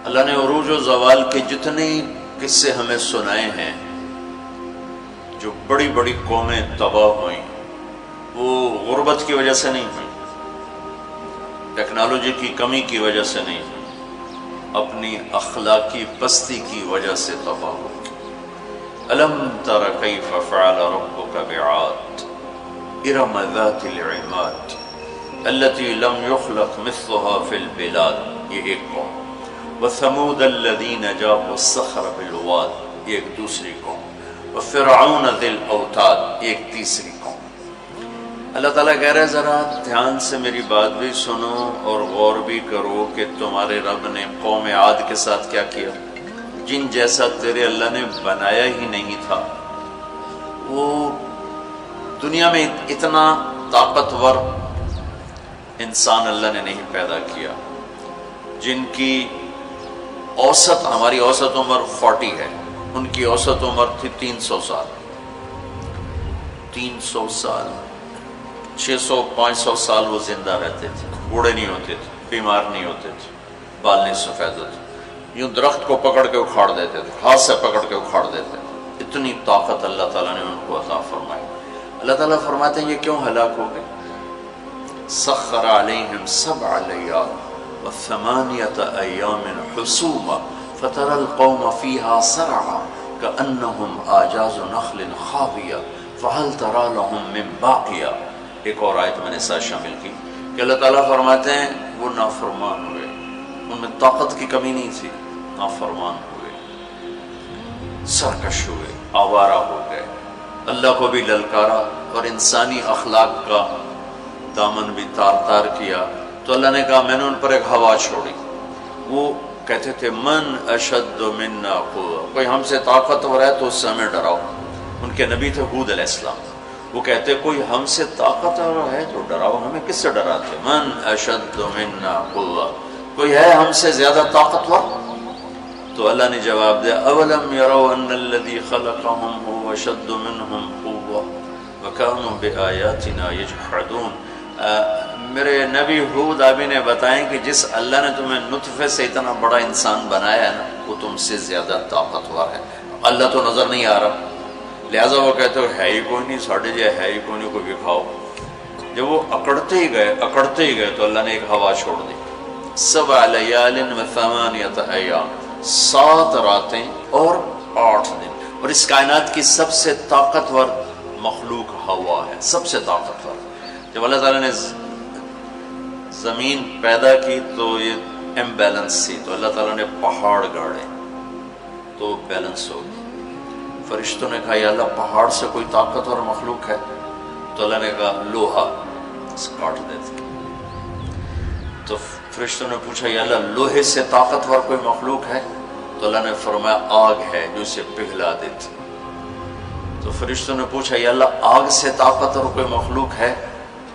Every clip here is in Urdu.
اللہ نے عروج و زوال کے جتنے قصے ہمیں سنائے ہیں، جو بڑی بڑی قومیں تباہ ہوئیں، وہ غربت کی وجہ سے نہیں ہوئی، ٹیکنالوجی کی کمی کی وجہ سے نہیں ہوئی، اپنی اخلاقی پستی کی وجہ سے تباہ ہوئی۔ أَلَمْ تَرَ كَيْفَ فَعَلَ رَبُّكَ بِعَادٍ إِرَمَ ذَاتِ الْعِمَادِ الَّتِي لَمْ يُخْلَقْ مِثْلُهَا فِي الْبِلَادِ، یہ ایک قوم۔ وَثَمُودَ الَّذِينَ جَابُوا الصَّخْرَ بِالْوَادِ، یہ ایک دوسری قوم۔ وَفِرْعَوْنَ ذِي الْأَوْتَادِ، یہ ایک تیسری قوم۔ اللہ تعالیٰ کہہ رہے ذرا دھیان سے میری بات بھی سنو اور غور بھی کرو کہ تمہارے رب نے قوم عاد کے ساتھ کیا کیا، جن جیسا تیرے اللہ نے بنایا ہی نہیں تھا۔ وہ دنیا میں اتنا طاقتور انسان اللہ نے نہیں پیدا کیا، جن کی اوسط، ہماری اوسط عمر 40 ہے، ان کی اوسط عمر تھی 300 سال، 300 سال، 600-500 سال وہ زندہ رہتے تھے، بوڑھے نہیں ہوتے تھے، بیمار نہیں ہوتے تھے، بال نہیں سفید ہوتے، یوں درخت کو پکڑ کے اکھاڑ دیتے تھے، ہاتھ سے پکڑ کے اکھاڑ دیتے تھے، اتنی طاقت اللہ تعالیٰ نے ان کو عطا فرمائی۔ اللہ تعالیٰ فرماتے ہیں یہ کیوں ہلاک ہو گئے؟ سخر علیہم 7 لیال و8 ایام حسوما فترى القوم فيها سرعا كأنهم اعجاز نخل خاویہ فهل ترى لهم من باقیہ۔ ایک اور آیت میں نے ساتھ شامل کی کہ اللہ تعالیٰ فرماتے ہیں وہ نافرمان ہوئے، ان میں طاقت کی کمی نہیں تھی، نافرمان ہوئے، سرکش ہوئے، آوارہ ہو گئے، اللہ کو بھی للکارا اور انسانی اخلاق کا دامن بھی تار تار کیا۔ تو اللہ نے کہا میں نے ان پر ایک ہوا چھوڑی، وہ کہتے تھے من اشد منا قوة، کوئی ہم سے طاقتور ہے تو اس سے ہمیں ڈراؤ۔ ان کے نبی تھے ہود علیہ السلام، وہ کہتے کوئی ہم سے طاقتور ہے تو ڈراؤ، ہمیں کس سے ڈراتے؟ من اشد منا قوة، کوئی ہے ہم سے زیادہ طاقتور؟ تو اللہ نے جواب دیا اولم یروا ان الذی خلقهم هو اشد منهم قوة وكانوا بآیاتنا یجحدون۔ میرے نبی ہود ابھی نے بتائیں کہ جس اللہ نے تمہیں نطفے سے اتنا بڑا انسان بنایا ہے نا، وہ تم سے زیادہ طاقتور ہے۔ اللہ تو نظر نہیں آ رہا، لہٰذا وہ کہتے ہے ہی کوئی نہیں، ساڑھے جائے ہے ہی کوئی نہیں، کوئی دکھاؤ۔ جب وہ اکڑتے ہی گئے تو اللہ نے ایک ہوا چھوڑ دی، 7 لیال و8 ایام، 7 راتیں اور 8 دن۔ اور اس کائنات کی سب سے طاقتور مخلوق ہوا ہے، سب سے طاقتور۔ جب اللہ تعالیٰ نے زمین پیدا کی تو یہ امبیلنس تھی، تو اللہ تعالیٰ نے پہاڑ گاڑے تو بیلنس ہو گئی۔ فرشتوں نے کہا یا اللہ پہاڑ سے کوئی طاقتور مخلوق ہے؟ تو اللہ نے کہا لوہا، کاٹ دیتے۔ تو فرشتوں نے پوچھا یا اللہ لوہے سے طاقتور کوئی مخلوق ہے؟ تو اللہ نے فرمایا آگ ہے جو اسے پگھلا دیتی۔ تو فرشتوں نے پوچھا یا اللہ آگ سے طاقتور کوئی مخلوق ہے؟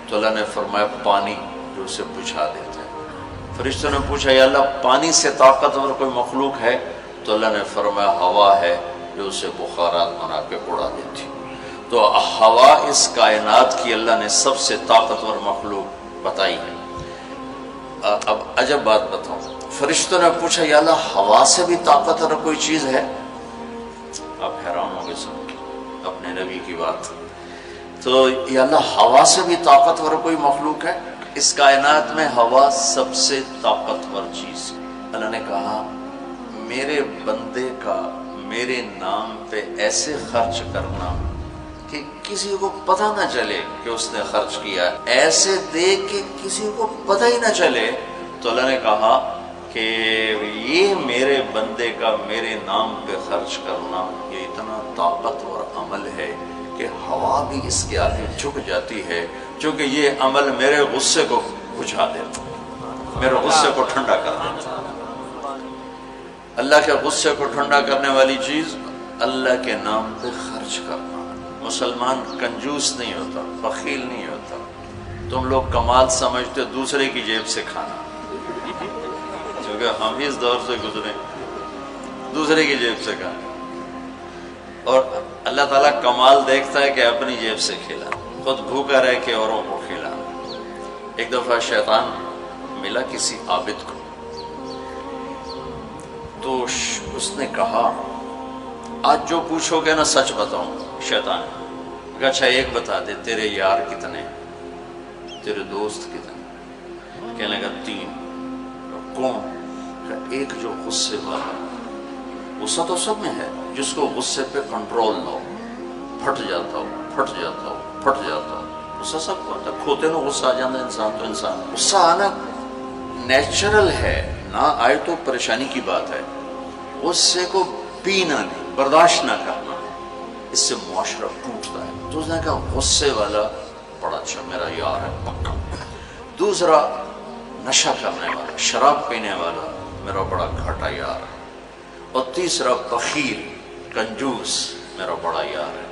تو اللہ نے فرمایا پانی جو اسے بجھا دیتا ہے۔ فرشتوں نے پوچھا یا اللہ پانی سے طاقتور کوئی مخلوق ہے؟ تو اللہ نے فرمایا ہوا ہے جو اسے بخارات بنا کے اڑا دیتی۔ تو ہوا اس کائنات کی اللہ نے سب سے طاقتور مخلوق بتائی ہے۔ اب عجب بات بتاؤں، فرشتوں نے پوچھا یا اللہ ہوا سے بھی طاقتور کوئی چیز ہے؟ آپ حیران ہو گئے سن اپنے نبی کی بات۔ تو یا اللہ ہوا سے بھی طاقتور کوئی مخلوق ہے؟ اس کائنات میں ہوا سب سے طاقتور چیز۔ اللہ نے کہا میرے بندے کا میرے نام پہ ایسے خرچ کرنا کہ کسی کو پتہ نہ چلے کہ اس نے خرچ کیا، ایسے دے کہ کسی کو پتہ ہی نہ چلے، تو اللہ نے کہا کہ یہ میرے بندے کا میرے نام پہ خرچ کرنا یہ اتنا طاقتور عمل ہے کہ ہوا بھی اس کے آگے جھک جاتی ہے، چونکہ یہ عمل میرے غصے کو بجھا دیتا، میرے غصے کو ٹھنڈا کر دیتا۔ اللہ کے غصے کو ٹھنڈا کرنے والی چیز اللہ کے نام پہ خرچ کرنا۔ مسلمان کنجوس نہیں ہوتا، بخیل نہیں ہوتا۔ تم لوگ کمال سمجھتے دوسرے کی جیب سے کھانا، کیونکہ ہم اس دور سے گزرے، دوسرے کی جیب سے کھانا۔ اور اللہ تعالیٰ کمال دیکھتا ہے کہ اپنی جیب سے کھلا، خود بھوکا رہ کے اوروں کو کھلا۔ ایک دفعہ شیطان ملا کسی عابد کو، تو اس نے کہا آج جو پوچھو گے نا سچ بتاؤں. شیطان نے کہا اچھا ایک بتا دے تیرے یار کتنے, تیرے دوست کتنے؟ کہنے لگا 3. کون؟ ایک جو غصے والا, غصہ تو سب میں ہے, جس کو غصے پہ کنٹرول نہ ہو, پھٹ جاتا ہو پھٹ جاتا ہو پھٹ جاتا ہو. غصہ سب کو آتا ہے, کھوتے نو غصہ آ جاتا ہے انسان تو انسان. غصہ آنا نیچرل ہے, نہ آئے تو پریشانی کی بات ہے. غصے کو پینا نہیں, برداشت نہ کرنا, اس سے معاشرہ ٹوٹتا ہے. تو اس نے کہا غصے والا بڑا اچھا میرا یار ہے پکا. دوسرا نشہ کرنے والا, شراب پینے والا میرا بڑا گھاٹا یار ہے. اور تیسرا بخیل کنجوس میرا بڑا یار ہے.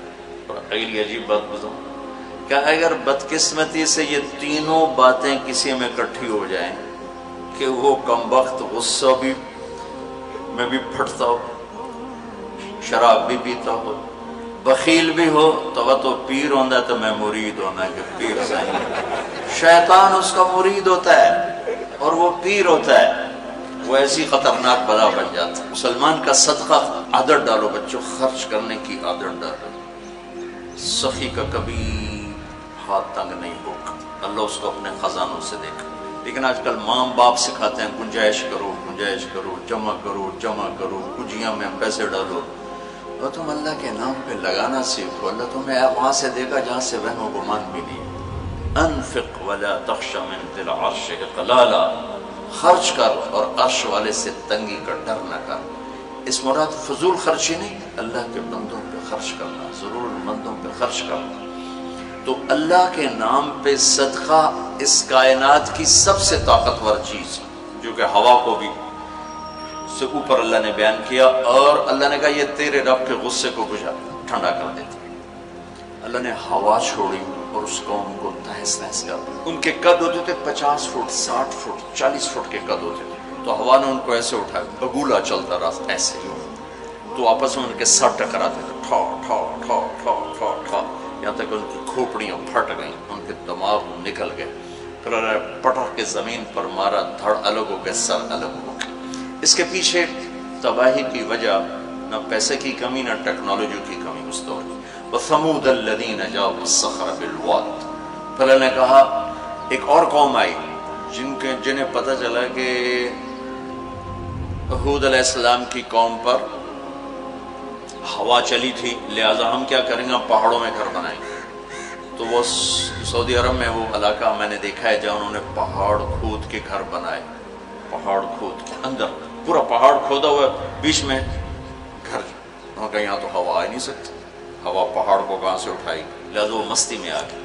اور اگلی عجیب بات بتاؤں, کہ اگر بدقسمتی سے یہ تینوں باتیں کسی میں اکٹھی ہو جائیں کہ وہ کمبخت غصہ بھی میں بھی پھٹتا ہو, شراب بھی پیتا ہو, بخیل بھی ہو, تو پیر ہوندہ تو میں مرید ہونا کہ پیر صحیح. شیطان اس کا مرید ہوتا ہے اور وہ پیر ہوتا ہے, وہ ایسی خطرناک بلا بن جاتا ہے. مسلمان کا صدقہ عادت ڈالو بچوں, خرچ کرنے کی عادت ڈالو. سخی کا کبھی ہاتھ تنگ نہیں ہوگا, اللہ اس کو اپنے خزانوں سے دیکھا. لیکن آج کل ماں باپ سکھاتے ہیں گنجائش کرو گنجائش کرو, جمع کرو جمع کرو, کجیاں میں پیسے ڈالو. اور تم اللہ کے نام پہ لگانا سیکھو, اللہ تمہیں وہاں سے دے گا جہاں سے وہم و گمان بھی نہیں. انفق ولا تخش من ذی العرش اقلالا, خرچ کر اور عرش والے سے تنگی کا ڈر نہ کر. اس مراد فضول خرچی نہیں, اللہ کے بندوں پہ خرچ کرنا, ضرورت مندوں پہ خرچ کرنا. تو اللہ کے نام پہ صدقہ اس کائنات کی سب سے طاقتور چیز, جو کہ ہوا کو بھی سے اوپر اللہ نے بیان کیا, اور اللہ نے کہا یہ تیرے رب کے غصے کو بجھا ٹھنڈا کر دیتی. اللہ نے ہوا چھوڑی اور اس قوم کو تہس نہس کر دیا. ان کے قد ہوتے تھے 50 فٹ 60 فٹ 40 فٹ کے قد ہوتے تھے, تو ہوا نے ان کو ایسے اٹھایا, بگولا چلتا رہا ایسے, تو آپس میں ان کے سر ٹکراتے تھے, ٹھا ٹھا ٹھا ٹھا ٹھا ٹھا, یہاں تک ان کی کھوپڑیاں پھٹ گئیں, ان کے دماغ نکل گئے. پھر انہوں نے پٹک کے زمین پر مارا, دھڑ الگ ہو گئے, سر الگ ہو گئے. اس کے پیچھے تباہی کی وجہ نہ پیسے کی کمی نہ ٹیکنالوجی کی کمی اس دور کی. وَثَمُودَ الَّذِينَ جَابُوا الصَّخْرَ بِالْوَادِ, پھر اللہ نے کہا ایک اور قوم آئی جنہیں پتہ چلا کہ ہود علیہ السلام کی قوم پر ہوا چلی تھی, لہٰذا ہم کیا کریں گے, پہاڑوں میں گھر بنائیں گے. تو وہ سعودی عرب میں وہ علاقہ میں نے دیکھا ہے جہاں انہوں نے پہاڑ کھود کے گھر بنائے, پہاڑ کھود کے اندر پورا پہاڑ کھودا ہوا, بیچ میں گھر. انہوں نے کہا یہاں تو ہوا آ نہیں سکتی, ہوا پہاڑ کو کہاں سے اٹھائی, لہٰذا وہ مستی میں آ گئی.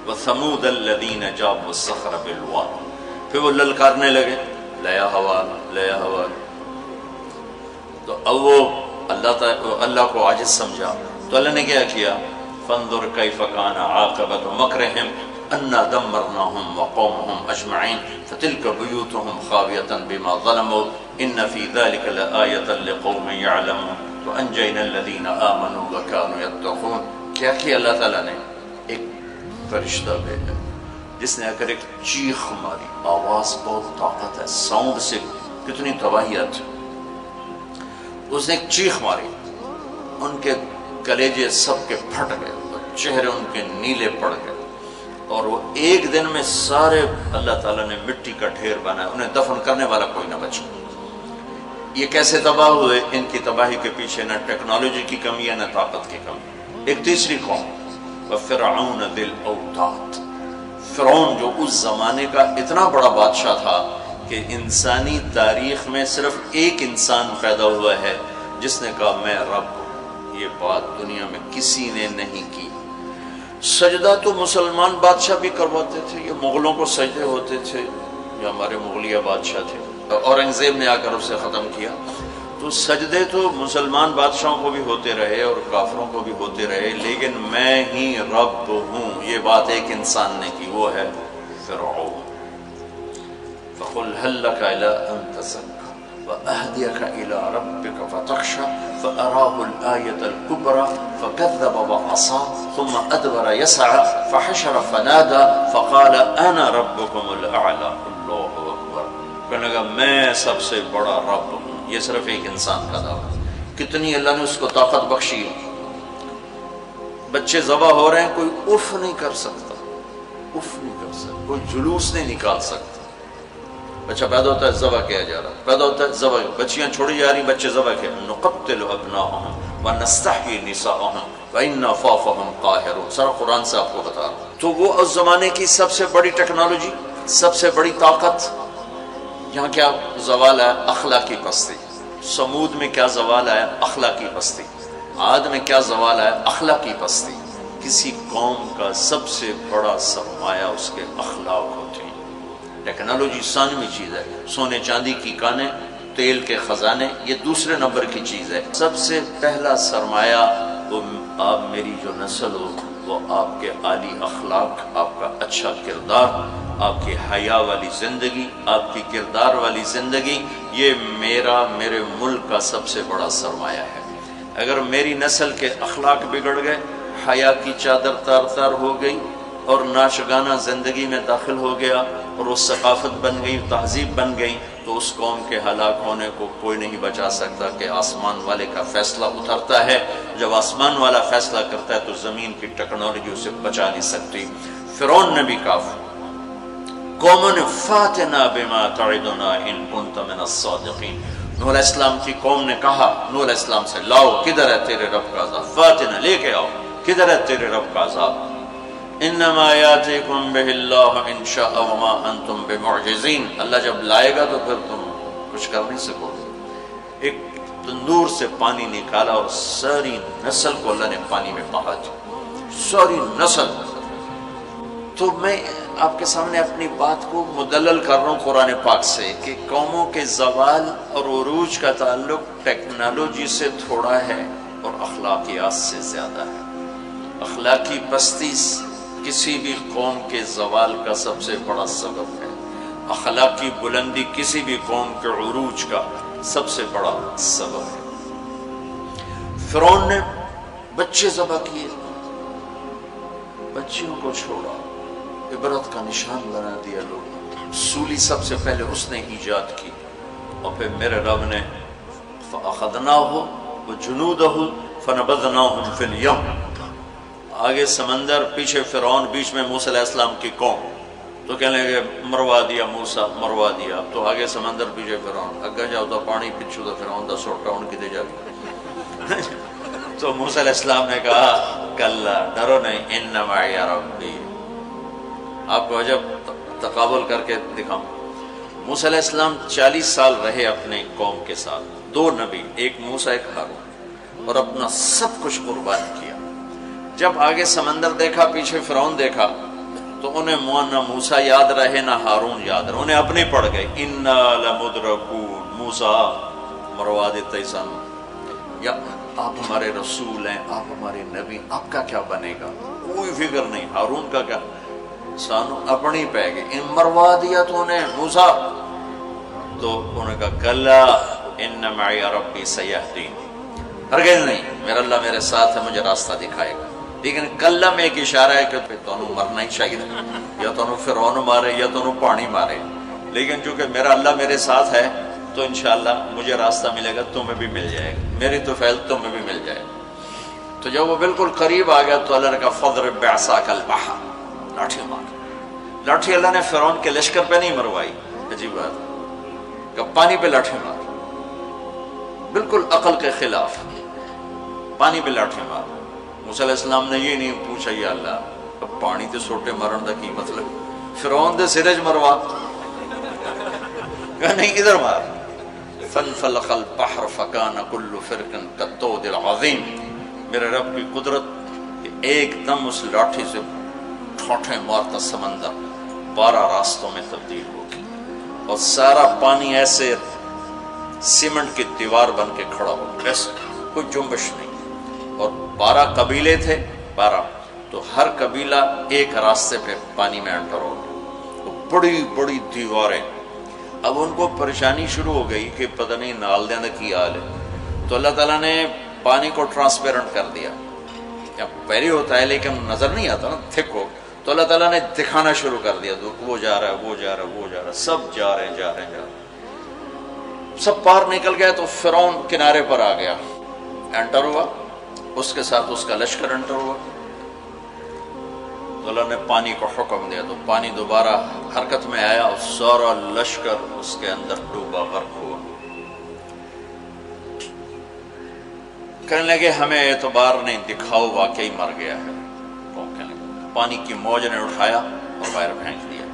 وَثَمُودَ الَّذِينَ جَابُوا الصَّخْرَ بِالْوَادِ, پھر وہ للکارنے لگے لیا ہوا لیا ہوا. تو اب وہ اللہ کو عاجز سمجھا, تو اللہ نے کیا کیا, فَانظُرْ كَيْفَ كَانَ عَاقِبَةُ مَكْرِهِمْ أَنَّا دَمَّرْنَاهُمْ وَقَوْمَهُمْ أَجْمَعِينَ فَتِلْكَ بُيُوتُهُمْ خَاوِيَةً بِمَا ظَلَمُوا إِنَّ فِي ذَلِكَ لَآيَةً لِقَوْمٍ يَعْلَمُونَ وَأَنْجَيْنَا الَّذِينَ آمَنُوا وَكَانُوا يَتَّقُونَ. کیا کیا اللہ تعالیٰ نے, ایک فرشتہ بھیجا جس نے اگر ایک چیخ ماری, آواز بہت طاقت ہے, ساؤنڈ سے کتنی تباہی آتی. اس نے ایک چیخ ماری, ان کے کلیجے سب کے پھٹ گئے, چہرے ان کے نیلے پڑ گئے, اور وہ ایک دن میں سارے اللہ تعالیٰ نے مٹی کا ڈھیر بنایا, انہیں دفن کرنے والا کوئی نہ بچا. یہ کیسے تباہ ہوئے؟ ان کی تباہی کے پیچھے نہ ٹیکنالوجی کی کمی ہے نہ طاقت کی کمی. ایک تیسری قوم, وَفِرْعَوْنَ ذِي الْأَوْتَادِ, فرعون جو اس زمانے کا اتنا بڑا بادشاہ تھا کہ انسانی تاریخ میں صرف ایک انسان پیدا ہوا ہے جس نے کہا میں رب ہوں. یہ بات دنیا میں کسی نے نہیں کی. سجدہ تو مسلمان بادشاہ بھی کرواتے تھے, یہ مغلوں کو سجدے ہوتے تھے, یہ ہمارے مغلیہ بادشاہ تھے, اورنگزیب نے آ کر اسے ختم کیا. تو سجدے تو مسلمان بادشاہوں کو بھی ہوتے رہے اور کافروں کو بھی ہوتے رہے, لیکن میں ہی رب ہوں یہ بات ایک انسان نے کی, وہ ہے فرعون. فَقُلْ هَلْ لَكَ إِلَىٰ أَن تَزَكَّىٰ وَأَهْدِيَكَ إِلَىٰ رَبِّكَ فَتَخْشَىٰ فَأَرَاهُ الْآيَةَ الْكُبْرَىٰ فَكَذَّبَ وَعَصَىٰ ثُمَّ أَدْبَرَ يَسْعَىٰ فَحَشَرَ فَنَادَىٰ فَقَالَ أَنَا رَبُّكُمُ الْأَعْلَىٰ. اللہ اکبر. کہنے لگا میں سب سے بڑا رب ہوں, یہ صرف ایک انسان کا دعویٰ ہے۔ کتنی اللہ نے اس کو طاقت بخشی ہے، بچے ذبح ہو رہے ہیں، کوئی اف نہیں کر سکتا، اف نہیں کر سکتا، کوئی جلوس نہیں نکال سکتا۔ بچہ پیدا ہوتا ہے ذبح کیا جا رہا، پیدا ہوتا ہے ذبح، بچیاں چھوڑی جا رہی، بچے ذبح کیا، نقتل ابناءهم ونستحيي نساءهم وإنا فوقهم قاهرون، سارا قرآن سے آپ کو بتا رہا ہوں۔ تو وہ اس زمانے کی سب سے بڑی ٹیکنالوجی، سب سے بڑی طاقت، یہاں کیا زوال ہے؟ اخلاقی پستی۔ سمود میں کیا زوال ہے؟ اخلاقی پستی۔ عاد میں کیا زوال ہے؟ اخلاقی پستی۔ کسی قوم کا سب سے بڑا سرمایہ اس کے اخلاق ہوتے ہیں۔ ٹیکنالوجی ثانوی چیز ہے، سونے چاندی کی کانیں، تیل کے خزانے، یہ دوسرے نمبر کی چیز ہے۔ سب سے پہلا سرمایہ وہ آپ میری جو نسل ہو، وہ آپ کے عالی اخلاق، آپ کا اچھا کردار، آپ کی حیا والی زندگی، آپ کی کردار والی زندگی، یہ میرے ملک کا سب سے بڑا سرمایہ ہے۔ اگر میری نسل کے اخلاق بگڑ گئے، حیا کی چادر تار تار ہو گئی اور ناشگانہ زندگی میں داخل ہو گیا اور وہ ثقافت بن گئی، تہذیب بن گئی، تو اس قوم کے ہلاک ہونے کو کوئی نہیں بچا سکتا کہ آسمان والے کا فیصلہ اترتا ہے۔ جب آسمان والا فیصلہ کرتا ہے تو زمین کی ٹیکنالوجی اسے بچا نہیں سکتی۔ فرعون نے بھی کہا، قوموں نے فاتنا بما تعدنا ان کنت من الصادقین، نوح علیہ السلام کی قوم نے کہا نوح علیہ السلام سے، لاؤ کدھر ہے تیرے رب کا عذاب، فاتنا لے کے آؤ، کدھر ہے تیرے رب کا عذاب، انما یاتیکم بہ اللہ ان شاء وما انتم بمعجزین، اللہ جب لائے گا تو پھر تم کچھ کر نہیں سکو گے۔ ایک تندور سے پانی نکالا اور ساری نسل کو اللہ نے پانی میں بہا دیا، ساری نسل۔ تو میں آپ کے سامنے اپنی بات کو مدلل کر رہا ہوں قرآن پاک سے کہ قوموں کے زوال اور عروج کا تعلق ٹیکنالوجی سے تھوڑا ہے اور اخلاقیات سے زیادہ ہے۔ اخلاقی پستی کسی بھی قوم کے زوال کا سب سے بڑا سبب ہے، اخلاقی بلندی کسی بھی قوم کے عروج کا سب سے بڑا سبب ہے۔ فرعون نے بچے ذبح کیے، بچیوں کو چھوڑا، عبرت کا نشان بنا دیا لوگ۔ سولی سب سے پہلے اس نے ایجاد کی، اور پھر میرے رب نے فَأَخَذْنَاهُ وَجُنُودَهُ فَنَبَذْنَاهُمْ فِي الْيَمِّ، آگے سمندر، پیچھے فرعون، بیچ میں موسیٰ علیہ السلام کی قوم، تو کہنے لگے مروا دیا موسیٰ، مروا دیا، تو آگے سمندر پیچھے فرعون، اگا جاؤ تو پانی پچھو تو فرعون دا سوٹا ان کی دے جا گیا۔ تو موسیٰ علیہ السلام نے کہا کلا، ڈرو نہیں، ان معی ربی۔ آپ کو عجب تقابل کر کے دکھاؤں، موسیٰ علیہ السلام 40 سال رہے اپنے قوم کے ساتھ، 2 نبی، ایک موسیٰ ایک ہارون، اور اپنا سب کچھ قربان کیا۔ جب آگے سمندر دیکھا، پیچھے فرعون دیکھا، تو انہیں نہ موسیٰ یاد رہے نہ ہارون یاد رہے، انہیں اپنے پڑ گئے، انا لمدرکون، موسیٰ مروا دیتا ہی سانو، یا آپ ہمارے رسول ہیں، آپ ہمارے نبی، آپ کا کیا بنے گا، کوئی فکر نہیں، ہارون کا کیا، سانو اپنی پہ گئے، ان مروا دیا تو انہیں موسیٰ، تو انہوں نے کہا کلا ان معی ربی سیہدین، ہرگز نہیں، میرا اللہ میرے ساتھ ہے، مجھے راستہ دکھائے گا۔ لیکن کلا میں ایک اشارہ ہے کہ پھر تو مرنا ہی چاہیے، یا تو فرعون مارے یا تو پانی مارے، لیکن چونکہ میرا اللہ میرے ساتھ ہے تو انشاءاللہ مجھے راستہ ملے گا، تمہیں بھی مل جائے گا، میری تو فیض تمہیں بھی مل جائے گا۔ تو جب وہ بالکل قریب آ گیا تو اللہ نے کہا فضرب بعصاک البحر، لاٹھی مار۔ لاٹھی اللہ نے فرعون کے لشکر پہ نہیں مروائی، عجیب بات ہے، کہ پانی پہ لاٹھی مار، بالکل عقل کے خلاف، پانی پہ لاٹھی مار۔ موسیٰ علیہ السلام نے یہ نہیں پوچھا یا اللہ اب پانی تے سوٹے مارن دا کی مطلب، فرعون دے سرج مروا، کہا نہیں ادھر مار۔ فانفلق البحر فکان کل فرق کالطود العظیم، میرے رب کی قدرت، ایک دم اس لاٹھی سے ٹھوٹے مارتا سمندر 12 راستوں میں تبدیل ہو گیا، اور سارا پانی ایسے سیمنٹ کی دیوار بن کے کھڑا ہو، ایسے کوئی جنبش نہیں، اور 12 قبیلے تھے، 12، تو ہر قبیلہ ایک راستے پہ پانی میں انٹر ہو گیا، بڑی بڑی دیواریں۔ اب ان کو پریشانی شروع ہو گئی کہ پتہ نہیں نال دینا کی حال ہے، تو اللہ تعالیٰ نے پانی کو ٹرانسپیرنٹ کر دیا، یا پہلے ہوتا ہے لیکن نظر نہیں آتا نا، تھک ہو، تو اللہ تعالیٰ نے دکھانا شروع کر دیا، وہ جا رہا ہے، وہ جا رہا ہے، وہ جا رہا ہے، سب جا رہے ہیں، جا رہے ہیں، جا رہے ہیں۔ سب پار نکل گیا تو فرعون کنارے پر آ گیا، انٹر ہوا، اس کے ساتھ اس کا لشکر انٹر ہوا، تو اللہ نے پانی کو حکم دیا تو پانی دوبارہ حرکت میں آیا اور سارا لشکر اس کے اندر ڈوبا، غرق ہوا۔ کہنے لگے ہمیں اعتبار نہیں، دکھاؤ واقعی مر گیا ہے۔ پانی کی موج نے اٹھایا اور باہر پھینک دیا۔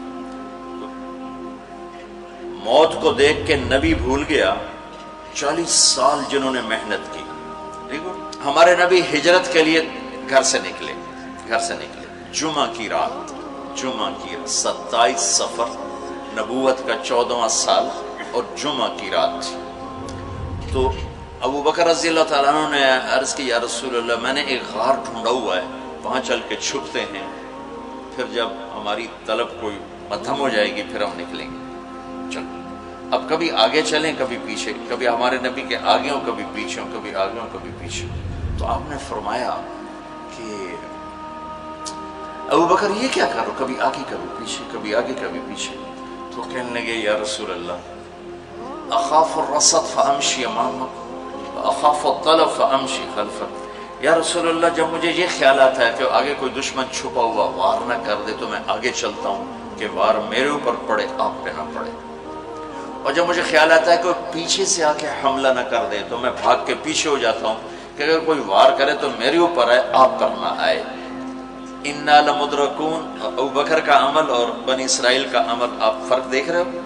موت کو دیکھ کے نبی بھول گیا 40 سال جنہوں نے محنت کی۔ دیکھو ہمارے نبی ہجرت کے لیے گھر سے نکلے، جمعہ کی رات 27 صفر، نبوت کا 14واں سال اور جمعہ کی رات تھی۔ تو ابو بکر رضی اللہ تعالیٰ عنہ نے عرض کی، یا رسول اللہ میں نے ایک غار ڈھونڈا ہوا ہے، وہاں چل کے چھپتے ہیں، پھر جب ہماری طلب کوئی مدھم ہو جائے گی پھر ہم نکلیں گے۔ چلو اب کبھی آگے چلیں کبھی پیچھے، کبھی ہمارے نبی کے آگے ہوں کبھی پیچھے ہوں، کبھی آگے ہوں کبھی پیچھے ہوں۔ تو آپ نے فرمایا کہ ابو بکر یہ کیا کرو، کبھی آگے کبھی پیچھے، کبھی آگے کبھی پیچھے۔ تو کہنے لگے یا رسول اللہ اخاف الرصد فامشی امامک اخاف الطلب فامشی خلفک۔ یا رسول اللہ جب مجھے یہ خیال آتا ہے کہ آگے کوئی دشمن چھپا ہوا وار نہ کر دے تو میں آگے چلتا ہوں کہ وار میرے اوپر پڑے آپ پہ نہ پڑے، اور جب مجھے خیال آتا ہے کہ پیچھے سے آ کے حملہ نہ کر دے تو میں بھاگ کے پیچھے ہو جاتا ہوں کہ اگر کوئی وار کرے تو میرے اوپر آئے آپ پر نہ آئے۔ انا لمدرکون، ابو بکر کا عمل اور بنی اسرائیل کا عمل آپ فرق دیکھ رہے ہو۔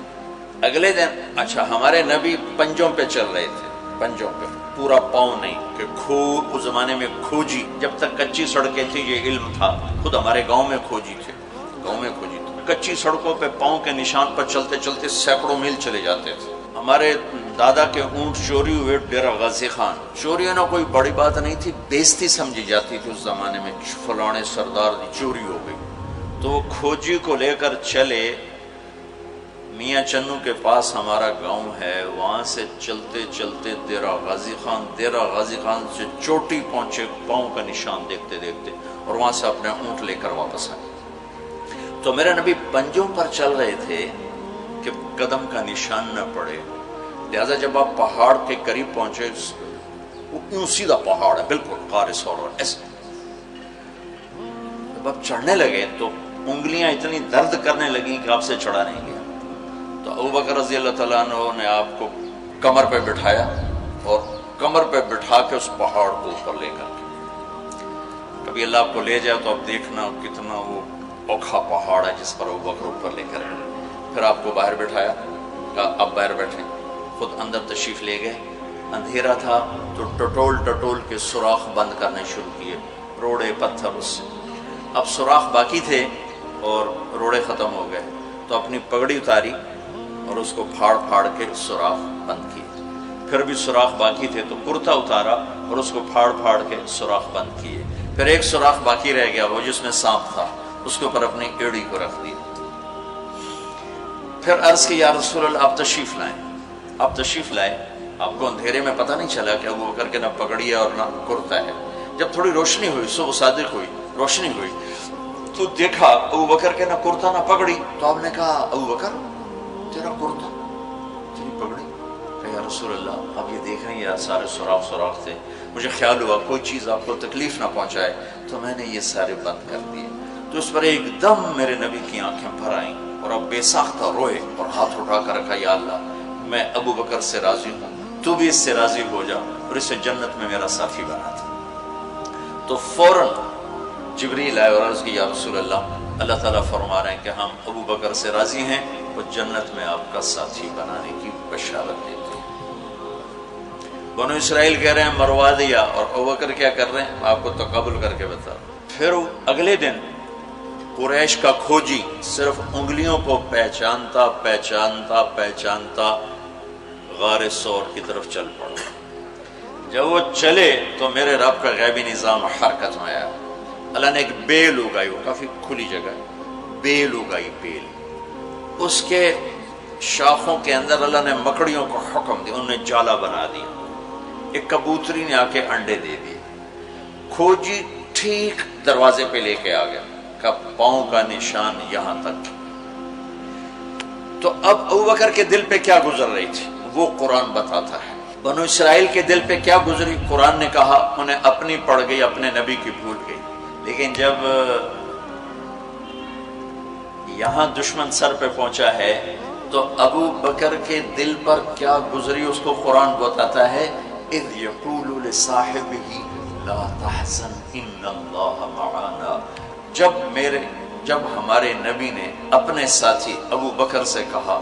اگلے دن اچھا ہمارے نبی پنجوں پہ چل رہے تھے، پنجوں پہ، پورا پاؤں نہیں کہ اس زمانے میں کھوجی، جب تک کچی سڑکیں تھی یہ علم تھا، خود ہمارے گاؤں میں کھوجی تھے، کچی سڑکوں پہ پاؤں کے نشان پر چلتے چلتے سینکڑوں میل چلے جاتے تھے۔ ہمارے دادا کے اونٹ چوری ہوئے ڈیرہ غازی خان، چوری ہونا کوئی بڑی بات نہیں تھی، بےزتی سمجھی جاتی تھی اس زمانے میں، فلانے سردار دی چوری ہو گئی، تو وہ کھوجی کو لے کر چلے میاں چنو کے پاس ہمارا گاؤں ہے، وہاں سے چلتے چلتے ڈیرہ غازی خان سے چوٹی پہنچے، پاؤں کا نشان دیکھتے دیکھتے، اور وہاں سے اپنے اونٹ لے کر واپس آئے۔ تو میرے نبی پنجوں پر چل رہے تھے کہ قدم کا نشان نہ پڑے، لہذا جب آپ پہاڑ کے قریب پہنچے، یوں سیدھا پہاڑ ہے بالکل قارس، اور ایسے جب آپ چڑھنے لگے تو انگلیاں اتنی درد کرنے لگیں کہ آپ سے چڑھا نہیں گیا۔ تو ابو بکر رضی اللہ تعالیٰ عنہ نے آپ کو کمر پہ بٹھایا اور کمر پہ بٹھا کے اس پہاڑ کو اوپر لے کر کے، کبھی اللہ آپ کو لے جائے تو آپ دیکھنا کتنا وہ اوکھا پہاڑ ہے جس پر ابو بکر اوپر لے کر گئے۔ پھر آپ کو باہر بٹھایا، کہا اب باہر بیٹھیں، خود اندر تشریف لے گئے۔ اندھیرا تھا تو ٹٹول کے سوراخ بند کرنے شروع کیے، روڑے پتھر اس سے۔ اب سوراخ باقی تھے اور روڑے ختم ہو گئے، تو اپنی پگڑی اتاری اور اس کو پھاڑ کے سوراخ بند کیے۔ پھر بھی سوراخ باقی تھے تو کرتا اتارا اور اس کو پھاڑ کے سوراخ بند کیے۔ پھر ایک سوراخ باقی رہ گیا، وہ جس میں سانپ تھا، اس کے اوپر اپنی ایڑی کو رکھ دیا۔ پھر عرض کی یا رسول اللہ آپ تشریف لائیں۔ آپ کو اندھیرے میں پتہ نہیں چلا کہ ابو بکر کے نہ پگڑی ہے اور نہ کرتا ہے۔ جب تھوڑی روشنی ہوئی، صبح صادق ہوئی، روشنی ہوئی تو دیکھا ابو بکر کے نہ کرتا نہ پگڑی۔ تو آپ نے کہا ابو بکر تیرا کرتا تیری پگڑی؟ کہ یا رسول اللہ آپ یہ دیکھ رہے ہیں یہ سارے سوراخ تھے، مجھے خیال ہوا کوئی چیز آپ کو تکلیف نہ پہنچائے تو میں نے یہ سارے بند کر دیے۔ تو اس پر ایک دم میرے نبی کی آنکھیں بھر آئیں اور اب بے ساختہ روئے اور ہاتھ اٹھا کر رکھا، یا اللہ میں ابو بکر سے راضی ہوں، تو بھی اس سے راضی ہو جا اور اسے جنت میں میرا ساتھی بنا دے۔ تو فوراً جبریل آئے اور عرض کی یا رسول اللہ تعالیٰ فرما رہے ہیں کہ ہم ابو بکر سے راضی ہیں، وہ جنت میں آپ کا ساتھی بنانے کی بشارت دیتے ہیں۔ بنو اسرائیل کہہ رہے ہیں مروا دیا، اور ابو بکر کیا کر رہے ہیں آپ کو تقابل کر کے بتا۔ پھر اگلے دن قریش کا کھوجی صرف انگلیوں کو پہچانتا غار سور کی طرف چل پڑا۔ جب وہ چلے تو میرے رب کا غیبی نظام حرکت میں آیا۔ اللہ نے ایک بیل اگائی، وہ کافی کھلی جگہ ہے، بیل اگائی، بیل، اس کے شاخوں کے اندر اللہ نے مکڑیوں کو حکم دیا، انہوں نے جالا بنا دیا، ایک کبوتری نے آ کے انڈے دے دیے۔ کھوجی ٹھیک دروازے پہ لے کے آ گیا، کا پاؤں کا نشان یہاں تک۔ تو اب ابو بکر کے دل پہ کیا گزر رہی تھی؟ وہ وہ قرآن بتاتا ہے۔ بنو اسرائیل کے دل پہ کیا گزری، قرآن نے کہا، انہیں اپنی پڑ گئی، اپنے نبی کی بھول گئی۔ لیکن جب یہاں دشمن سر پہ پہنچا ہے تو ابو بکر کے دل پر کیا گزری اس کو قرآن بتاتا ہے، اذ یقول لصاحبہ لا تحزن ان اللہ معنا، جب ہمارے نبی نے اپنے ساتھی ابو بکر سے کہا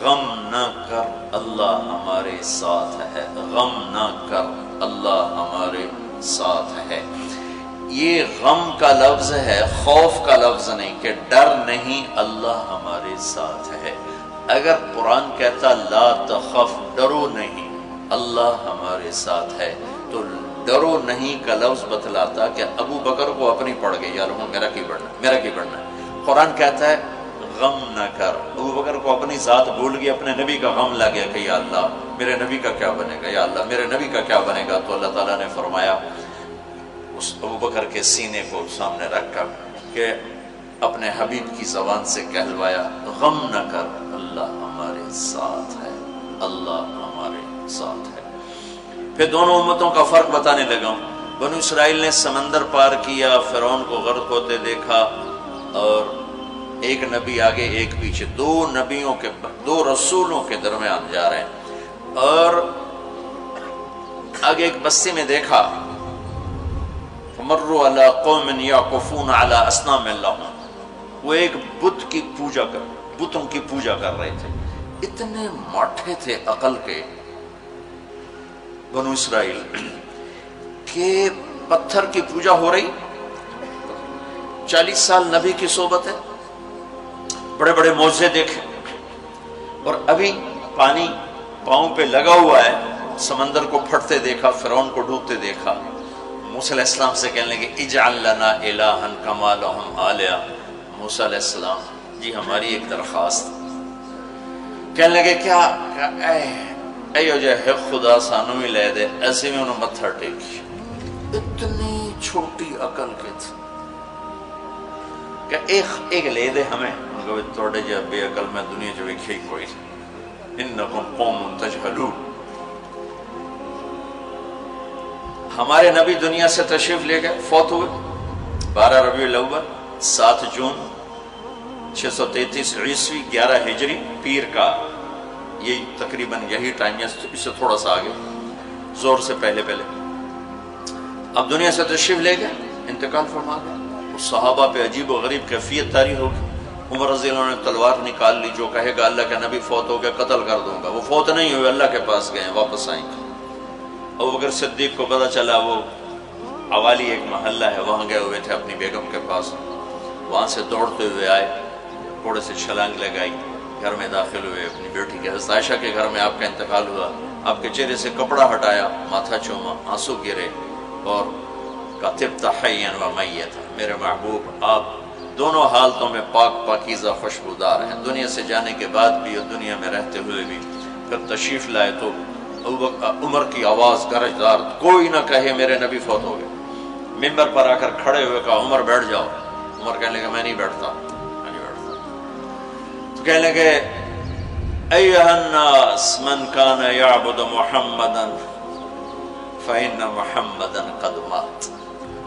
غم نہ کر اللہ ہمارے ساتھ ہے، غم نہ کر اللہ ہمارے ساتھ ہے۔ یہ غم کا لفظ ہے، خوف کا لفظ نہیں، کہ ڈر نہیں، اللہ ہمارے ساتھ ہے۔ اگر قرآن کہتا لا تخف، ڈرو نہیں، اللہ ہمارے ساتھ ہے، تو ڈرو نہیں کا لفظ بتلاتا کہ ابو بکر کو اپنی پڑ گئی، یا لوگوں میرا کی بڑھنا ہے۔ قرآن کہتا ہے غم نہ کر، ابو بکر کو اپنی ذات بھول گئی، اپنے نبی کا غم لگ گیا کہ یا اللہ میرے نبی کا کیا بنے گا، یا اللہ میرے نبی کا کیا بنے گا۔ تو اللہ تعالیٰ نے فرمایا اس ابو بکر کے سینے کو سامنے رکھ کر کہ اپنے حبیب کی زبان سے کہلوایا غم نہ کر اللہ ہمارے ساتھ ہے، اللہ ہمارے ساتھ ہے۔ پھر دونوں امتوں کا فرق بتانے لگا۔ بنو اسرائیل نے سمندر پار کیا، فرعون کو غرق ہوتے دیکھا، اور ایک نبی آگے ایک پیچھے، دو رسولوں کے درمیان جا رہے ہیں، اور آگے ایک بستی میں دیکھا فمروا علی قوم یعکفون علی اصنام لہم، وہ ایک بتوں کی پوجا کر رہے تھے۔ اتنے ماٹھے تھے عقل کے بنو اسرائیل کہ پتھر کی پوجا ہو رہی، 40 سال نبی کی صحبت ہے، بڑے بڑے معجزے دیکھے، اور ابھی پانی پاؤں پہ لگا ہوا ہے، سمندر کو پھٹتے دیکھا، فرعون کو ڈوبتے دیکھا۔ موسیٰ علیہ السلام سے کہنے لگے اجعل لنا الہا کما لہم آلیہ، موسیٰ علیہ السلام جی ہماری ایک درخواست۔ کہنے لگے کیا ایو جے ہے خدا سانو ہی لے دے، ایسے میں انہوں متھر ٹیکی۔ اتنی چھوٹی عقل کے تھے کہ ایک لے دے ہمیں، ان کو توڑے جا بے عقل میں دنیا جو ایک ہی کوئی، انکم قوم تجہلون۔ ہمارے نبی دنیا سے تشریف لے گئے، فوت ہوئے 12 ربیع الاول 7 جون 633 عیسوی 11 ہجری، پیر کا یہ تقریباً یہی ٹائم ہے، اس سے تھوڑا سا آگے، زور سے پہلے۔ اب دنیا سے تشریف لے گئے، انتقال فرما گئے۔ صحابہ پہ عجیب و غریب کیفیت طاری ہوگی۔ عمر رضی اللہ عنہ نے تلوار نکال لی، جو کہے گا اللہ کا نبی فوت ہو گیا قتل کر دوں گا۔ وہ فوت نہیں ہوئے، اللہ کے پاس گئے، واپس آئیں گے۔ ابوبکر صدیق کو پتہ چلا، وہ عوالی ایک محلہ ہے، وہاں گئے ہوئے تھے اپنی بیگم کے پاس، وہاں سے دوڑتے ہوئے آئے، گھوڑے سے چھلانگ لگائی، گھر میں داخل ہوئے، اپنی بیٹی کے حضرت عائشہ کے گھر میں آپ کا انتقال ہوا۔ آپ کے چہرے سے کپڑا ہٹایا، ماتھا چوما، آنسو گرے، اور کہا طبت حیا و میتا، میرے محبوب آپ دونوں حالتوں میں پاک پاکیزہ خوشبودار ہیں، دنیا سے جانے کے بعد بھی اور دنیا میں رہتے ہوئے بھی۔ پھر تشریف لائے تو عمر کی آواز گرجدار، کوئی نہ کہے میرے نبی فوت ہو گئے۔ ممبر پر آ کر کھڑے ہوئے کہا عمر بیٹھ جاؤ۔ عمر کہنے لگا میں نہیں بیٹھتا۔ تو کہنے لگے ایھا الناس من کان یعبد محمدا فإن محمدا قد مات،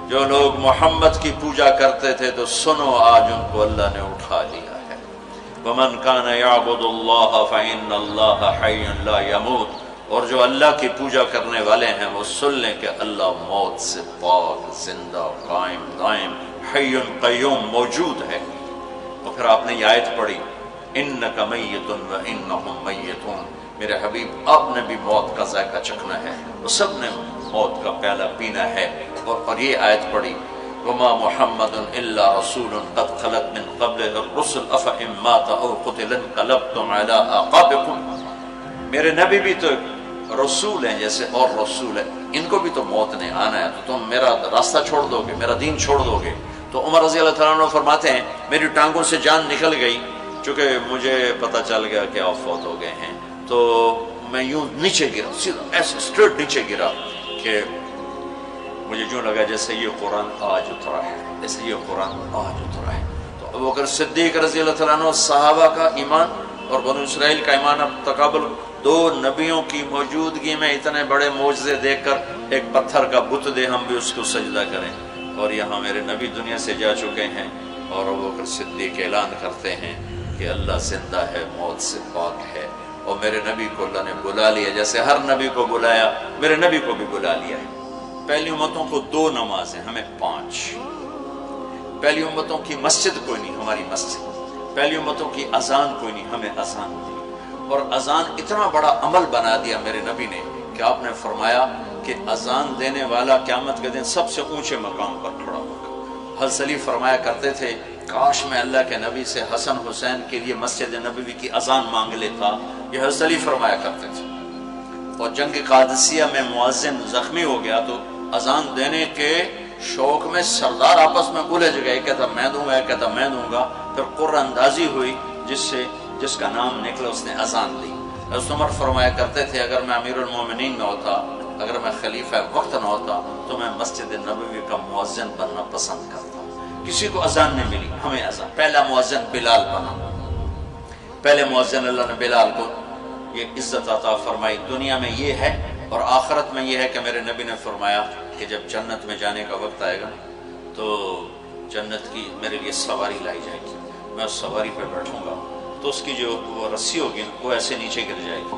جو لوگ محمد کی پوجا کرتے تھے تو سنو آج ان کو اللہ نے اٹھا لیا ہے۔ ومن کان یعبد اللہ فإن اللہ حی لا یموت، اور جو اللہ کی پوجا کرنے والے ہیں وہ سن لیں کہ اللہ موت سے پاک، زندہ، قائم دائم، حی قیوم، موجود ہے۔ اور پھر آپ نے یہ آیت پڑھی انک میت وانہم میتون، میرے حبیب آپ نے بھی موت کا ذائقہ چکھنا ہے، وہ سب نے موت کا پیالہ پینا ہے۔ اور یہ آیت پڑھی وما محمد الا رسول قد خلت من قبلہ الرسل افإن مات او قتل انقلبتم علی اعقابکم، میرے نبی بھی تو رسول ہیں جیسے اور رسول ہیں، ان کو بھی تو موت نے آنا ہے، تو تم میرا راستہ چھوڑ دو گے، میرا دین چھوڑ دو گے۔ تو عمر رضی اللہ تعالیٰ عنہ فرماتے ہیں میری ٹانگوں سے جان نکل گئی، چونکہ مجھے پتہ چل گیا کہ آپ فوت ہو گئے ہیں، تو میں یوں نیچے گرا، سیدھا ایسے اسٹریٹ نیچے گرا کہ مجھے یوں لگا جیسے یہ قرآن آج اترا ہے، جیسے یہ قرآن آج اترا ہے۔ تو ابوبکر صدیق رضی اللہ تعالیٰ عنہ صحابہ کا ایمان اور بنو اسرائیل کا ایمان اب تقابل دو نبیوں کی موجودگی میں اتنے بڑے معجزے دیکھ کر ایک پتھر کا بت دے ہم بھی اس کو سجدہ کریں؟ اور یہاں میرے نبی دنیا سے جا چکے ہیں اور ابوبکر صدیق اعلان کرتے ہیں کہ اللہ زندہ ہے، موت سے پاک ہے، اور میرے نبی کو اللہ نے بلا لیا جیسے ہر نبی کو بلایا، میرے نبی کو بھی بلا لیا ہے۔ پہلی امتوں کو 2 نمازیں، ہمیں 5۔ پہلی امتوں کی مسجد کوئی نہیں، ہماری مسجد۔ پہلی امتوں کی اذان کوئی نہیں، ہمیں اذان دی۔ اور اذان اتنا بڑا عمل بنا دیا میرے نبی نے کہ آپ نے فرمایا کہ اذان دینے والا قیامت کے دن سب سے اونچے مقام پر کھڑا ہوگا۔ حضرت علی فرمایا کرتے تھے کاش میں اللہ کے نبی سے حسن حسین کے لیے مسجد نبوی کی اذان مانگ لیتا، یہ حضرت علی فرمایا کرتے تھے۔ اور جنگ قادسیہ میں مؤذن زخمی ہو گیا تو اذان دینے کے شوق میں سردار آپس میں الجھ گئے، کہتا میں دوں گا، کہتا میں دوں گا۔ پھر قرہ اندازی ہوئی جس کا نام نکلا اس نے اذان دی۔ حضرت عمر فرمایا کرتے تھے اگر میں امیر المومنین میں ہوتا، اگر میں خلیفہ وقت نہ ہوتا تو میں مسجد نبوی کا مؤذن بننا پسند کرتا۔ کسی کو اذان نہیں ملی، ہمیں اذان۔ پہلا مؤذن بلال بنا، پہلے مؤذن اللہ نے بلال کو یہ عزت عطا فرمائی۔ دنیا میں یہ ہے اور آخرت میں یہ ہے کہ میرے نبی نے فرمایا کہ جب جنت میں جانے کا وقت آئے گا تو جنت کی میرے لیے سواری لائی جائے گی، میں اس سواری پہ بیٹھوں گا تو اس کی جو وہ رسی ہوگی وہ ایسے نیچے گر جائے گی،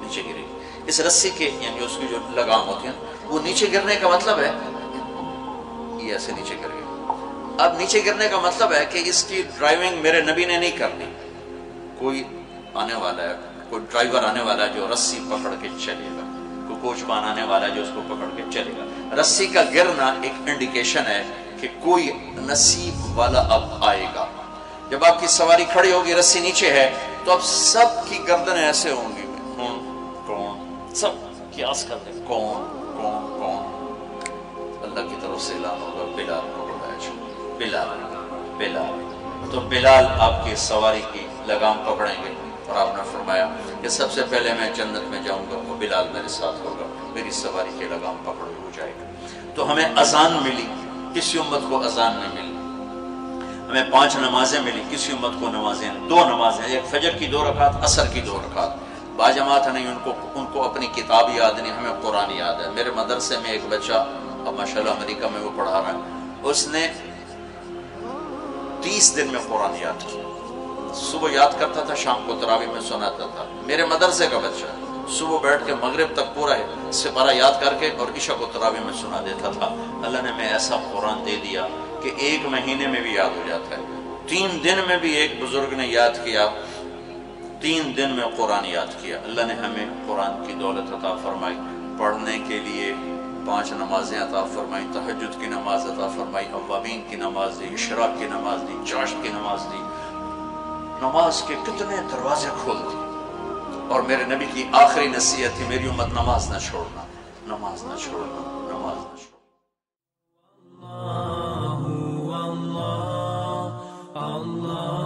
نیچے گرے گی۔ اس رسی کے یعنی اس کی جو لگام ہوتی ہے وہ نیچے گرنے کا مطلب ہے یہ ایسے نیچے گر گئی۔ اب نیچے گرنے کا مطلب ہے کہ اس کی ڈرائیونگ میرے نبی نے نہیں کرنی، کوئی آنے والا ہے، کوئی ڈرائیور آنے والا ہے جو رسی پکڑ کے چلے گا، کوئی کوچبان آنے والا ہے جو اس کو پکڑ کے چلے گا۔ رسی کا گرنا ایک انڈیکیشن ہے کہ کوئی نصیب والا اب آئے گا۔ جب آپ کی سواری کھڑی ہوگی، رسی نیچے ہے، تو اب سب کی گردنیں ایسے ہوں گی، کون سب قیاس کر دیں کون کون کون۔ اللہ کی طرف سے اعلان ہوگا بلال کو بلایا جائے، بلال۔ تو بلال آپ کی سواری کی لگام پکڑیں گے اور آپ نے فرمایا کہ سب سے پہلے میں جنت میں جاؤں گا، وہ بلال میرے ساتھ ہوگا، میری سواری کی لگام پکڑ ہو جائے گا۔ تو ہمیں اذان ملی، کسی امت کو اذان نہیں ملی۔ ہمیں 5 نمازیں ملی، کسی امت کو نمازیں 2 نمازیں، ایک فجر کی 2 رکعت، عصر کی 2 رکعت۔ باجماعت نہیں، ان کو اپنی کتاب یاد نہیں، ہمیں قرآن یاد ہے۔ میرے مدرسے میں ایک بچہ اب ماشاءاللہ امریکہ میں وہ پڑھا رہا ہے، اس نے 30 دن میں قرآن یاد کیا۔ صبح یاد کرتا تھا، شام کو تراویح میں سناتا تھا۔ میرے مدرسے کا بچہ صبح بیٹھ کے مغرب تک پورا سپارہ یاد کر کے اور عشاء کو تراویح میں سنا دیتا تھا۔ اللہ نے میں ایسا قرآن دے دیا کہ 1 مہینے میں بھی یاد ہو جاتا ہے۔ 3 دن میں بھی ایک بزرگ نے یاد کیا، 3 دن میں قرآن یاد کیا۔ اللہ نے ہمیں قرآن کی دولت عطا فرمائی، پڑھنے کے لیے 5 نمازیں عطا فرمائی، تہجد کی نماز عطا فرمائی، اوابین کی نماز دی، اشراق کی نماز دی، چاشت کی نماز دی۔ نماز کے کتنے دروازے کھول دی۔ اور میرے نبی کی آخری نصیحت تھی میری امت نماز نہ چھوڑنا، نماز نہ چھوڑنا، نماز نہ چھوڑنا۔ اللہ